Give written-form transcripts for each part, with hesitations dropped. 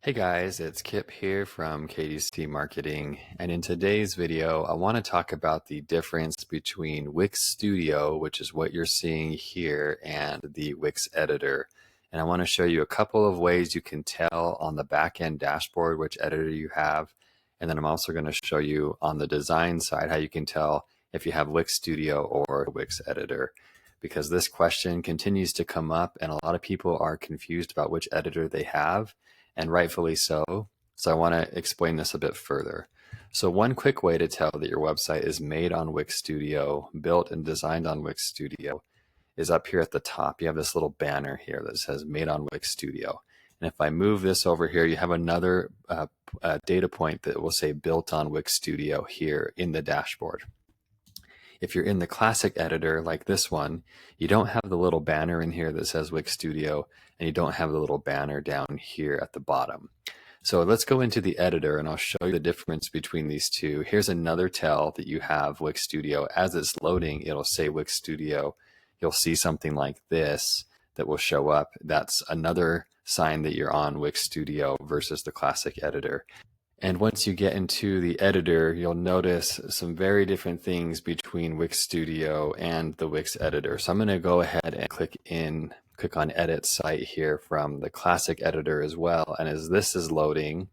Hey guys, it's Kip here from KDC Marketing, and in today's video I want to talk about the difference between Wix Studio, which is what you're seeing here, and the Wix editor. And I want to show you a couple of ways you can tell on the back-end dashboard which editor you have, and then I'm also going to show you on the design side how you can tell if you have Wix Studio or Wix editor, because this question continues to come up and a lot of people are confused about which editor they have, and rightfully so. So I want to explain this a bit further. So one quick way to tell that your website is made on Wix Studio, built and designed on Wix Studio, is up here at the top. You have this little banner here that says made on Wix Studio. And if I move this over here, you have another data point that will say built on Wix Studio here in the dashboard. If you're in the classic editor like this one, you don't have the little banner in here that says Wix Studio, and you don't have the little banner down here at the bottom. So let's go into the editor and I'll show you the difference between these two. Here's another tell that you have Wix Studio. As it's loading, it'll say Wix Studio. You'll see something like this that will show up. That's another sign that you're on Wix Studio versus the classic editor. And once you get into the editor, you'll notice some very different things between Wix Studio and the Wix editor. So I'm going to go ahead and click on Edit Site here from the classic editor as well. And as this is loading,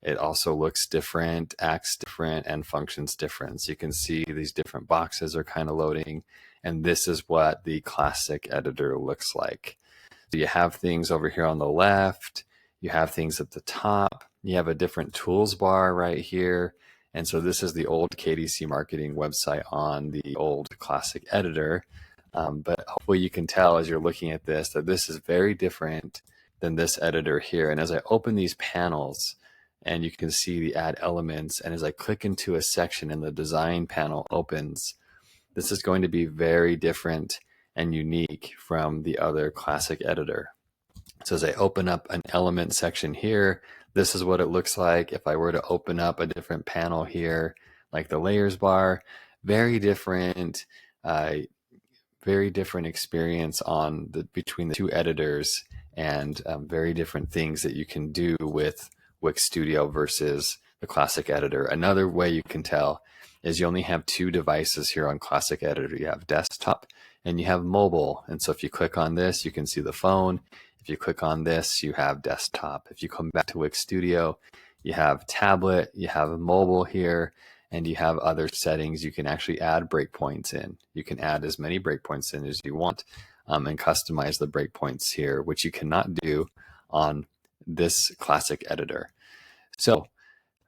it also looks different, acts different, and functions different. So you can see these different boxes are kind of loading. And this is what the classic editor looks like. So you have things over here on the left. You have things at the top. You have a different tools bar right here. And so this is the old KDC Marketing website on the old classic editor. But hopefully you can tell as you're looking at this that this is very different than this editor here. And as I open these panels, and you can see the add elements, and as I click into a section and the design panel opens, this is going to be very different and unique from the other classic editor. So as I open up an element section here, this is what it looks like. If I were to open up a different panel here, like the layers bar, very different experience between the two editors, and very different things that you can do with Wix Studio versus the classic editor. Another way you can tell is you only have two devices here on classic editor. You have desktop and you have mobile. And so if you click on this, you can see the phone. If you click on this, you have desktop. If you come back to Wix Studio, you have tablet, you have mobile here, and you have other settings. You can actually add breakpoints in. You can add as many breakpoints in as you want, and customize the breakpoints here, which you cannot do on this classic editor. So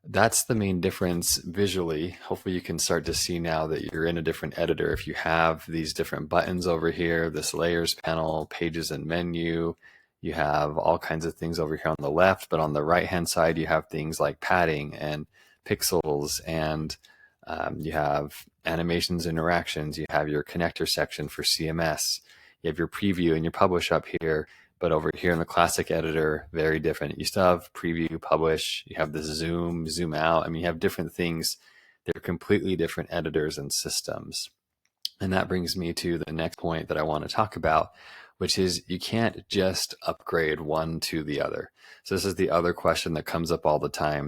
that's the main difference visually. Hopefully you can start to see now that you're in a different editor. If you have these different buttons over here, this layers panel, pages and menu, you have all kinds of things over here on the left, but on the right hand side you have things like padding and pixels, and you have animations, interactions, you have your connector section for CMS, you have your preview and your publish up here. But over here in the classic editor, very different. You still have preview, publish, you have the zoom, zoom out. I mean, you have different things. They're completely different editors and systems. And that brings me to the next point that I want to talk about, which is you can't just upgrade one to the other. So this is the other question that comes up all the time.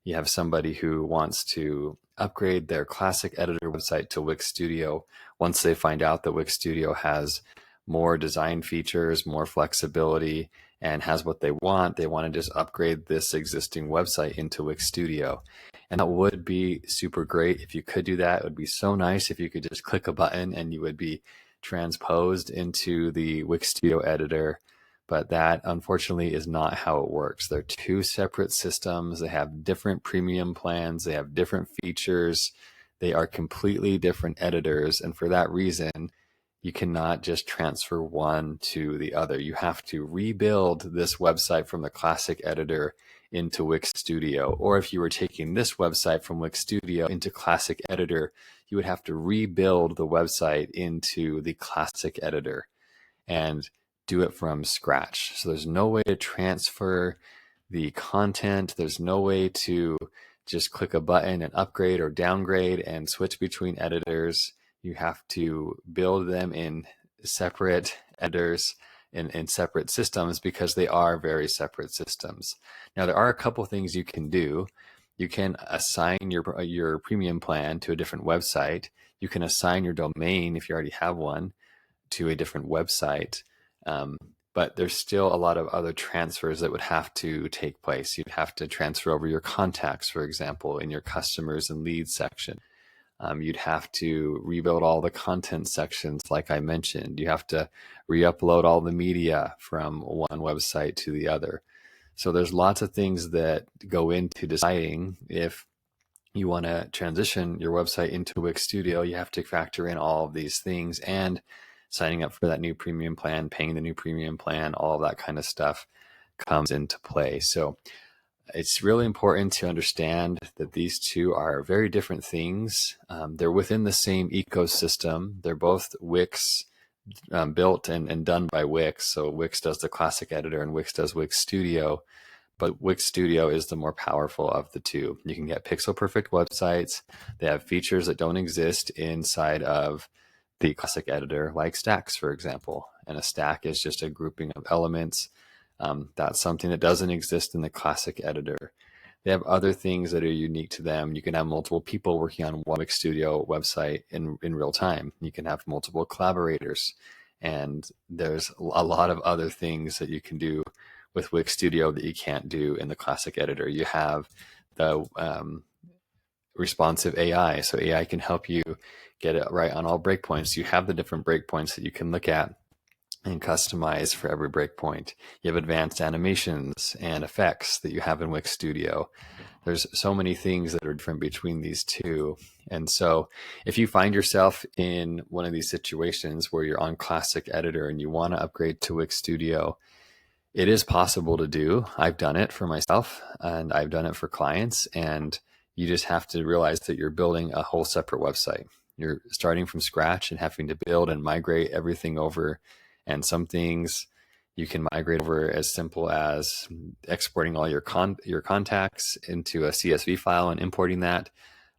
You have somebody who wants to upgrade their classic editor website to Wix Studio. Once they find out that Wix Studio has more design features, more flexibility, and has what they want to just upgrade this existing website into Wix Studio. And that would be super great if you could do that. It would be so nice if you could just click a button and you would be transposed into the Wix Studio editor. But that unfortunately is not how it works. They're two separate systems. They have different premium plans. They have different features. They are completely different editors. And for that reason, you cannot just transfer one to the other. You have to rebuild this website from the classic editor into Wix Studio. Or if you were taking this website from Wix Studio into classic editor, you would have to rebuild the website into the classic editor and do it from scratch. So there's no way to transfer the content. There's no way to just click a button and upgrade or downgrade and switch between editors. You have to build them in separate editors in separate systems because they are very separate systems. Now, there are a couple things you can do. You can assign your premium plan to a different website. You can assign your domain, if you already have one, to a different website. But there's still a lot of other transfers that would have to take place. You'd have to transfer over your contacts, for example, in your customers and leads section. You'd have to rebuild all the content sections, like I mentioned. You have to re-upload all the media from one website to the other. So there's lots of things that go into deciding if you want to transition your website into Wix Studio. You have to factor in all of these things, and signing up for that new premium plan, paying the new premium plan, all of that kind of stuff comes into play. So it's really important to understand that these two are very different things. They're within the same ecosystem. They're both Wix built and done by Wix. So Wix does the classic editor and Wix does Wix Studio. But Wix Studio is the more powerful of the two. You can get pixel perfect websites. They have features that don't exist inside of the classic editor, like stacks, for example. And a stack is just a grouping of elements. That's something that doesn't exist in the classic editor. They have other things that are unique to them. You can have multiple people working on one Wix Studio website in real time. You can have multiple collaborators. And there's a lot of other things that you can do with Wix Studio that you can't do in the classic editor. You have the responsive AI. So AI can help you get it right on all breakpoints. You have the different breakpoints that you can look at and customize for every breakpoint. You have advanced animations and effects that you have in Wix Studio. There's so many things that are different between these two. And so if you find yourself in one of these situations where you're on classic editor and you want to upgrade to Wix Studio, it is possible to do. I've done it for myself and I've done it for clients. And you just have to realize that you're building a whole separate website. You're starting from scratch and having to build and migrate everything over. And some things you can migrate over as simple as exporting all your contacts into a CSV file and importing that.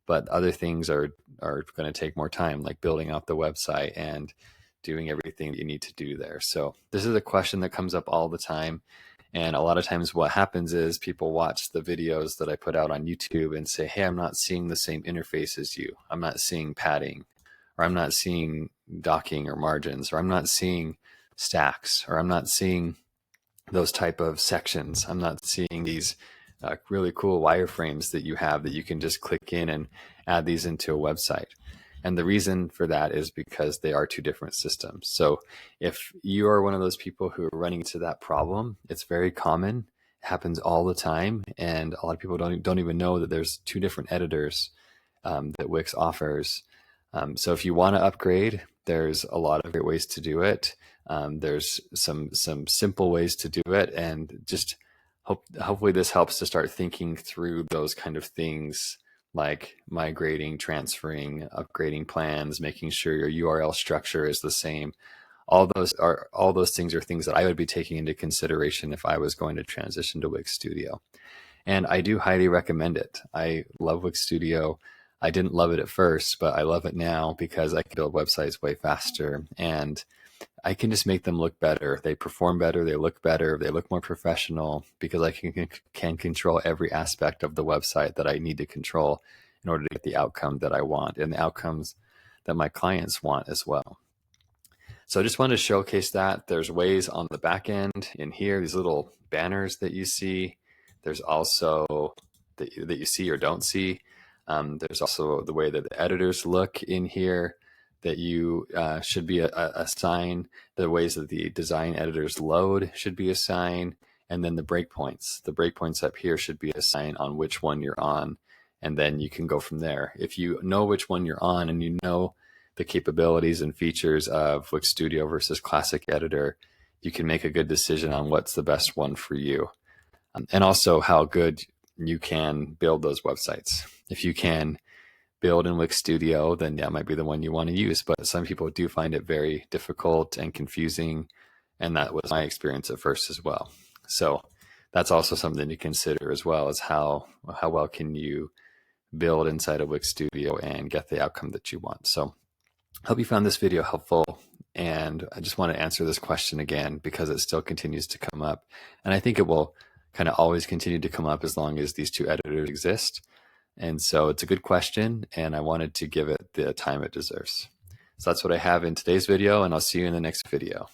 But other things are going to take more time, like building out the website and doing everything that you need to do there. So this is a question that comes up all the time. And a lot of times what happens is people watch the videos that I put out on YouTube and say, hey, I'm not seeing the same interface as you. I'm not seeing padding, or I'm not seeing docking or margins, or I'm not seeing stacks, or I'm not seeing those type of sections. I'm not seeing these really cool wireframes that you have that you can just click in and add these into a website. And the reason for that is because they are two different systems. So if you are one of those people who are running into that problem, it's very common. It happens all the time. And a lot of people don't even know that there's two different editors that Wix offers. So if you want to upgrade, there's a lot of great ways to do it. There's some simple ways to do it. And just hopefully this helps to start thinking through those kind of things, like migrating, transferring, upgrading plans, making sure your URL structure is the same. All those things are things that I would be taking into consideration if I was going to transition to Wix Studio. And I do highly recommend it. I love Wix Studio. I didn't love it at first, but I love it now because I can build websites way faster and I can just make them look better. They perform better. They look better. They look more professional because I can control every aspect of the website that I need to control in order to get the outcome that I want and the outcomes that my clients want as well. So I just wanted to showcase that. There's ways on the back end in here, these little banners that you see. There's also that you see or don't see. There's also the way that the editors look in here that you should be assigned. The ways that the design editors load should be assigned. And then the breakpoints. The breakpoints up here should be assigned on which one you're on. And then you can go from there. If you know which one you're on and you know the capabilities and features of Wix Studio versus Classic Editor, you can make a good decision on what's the best one for you. And also how good you can build those websites. If you can build in Wix Studio, then that might be the one you want to use. But some people do find it very difficult and confusing. And that was my experience at first as well. So that's also something to consider as well, as how well can you build inside of Wix Studio and get the outcome that you want. So hope you found this video helpful. And I just want to answer this question again because it still continues to come up. And I think it will kind of always continue to come up as long as these two editors exist. And so it's a good question, and I wanted to give it the time it deserves. So that's what I have in today's video, and I'll see you in the next video.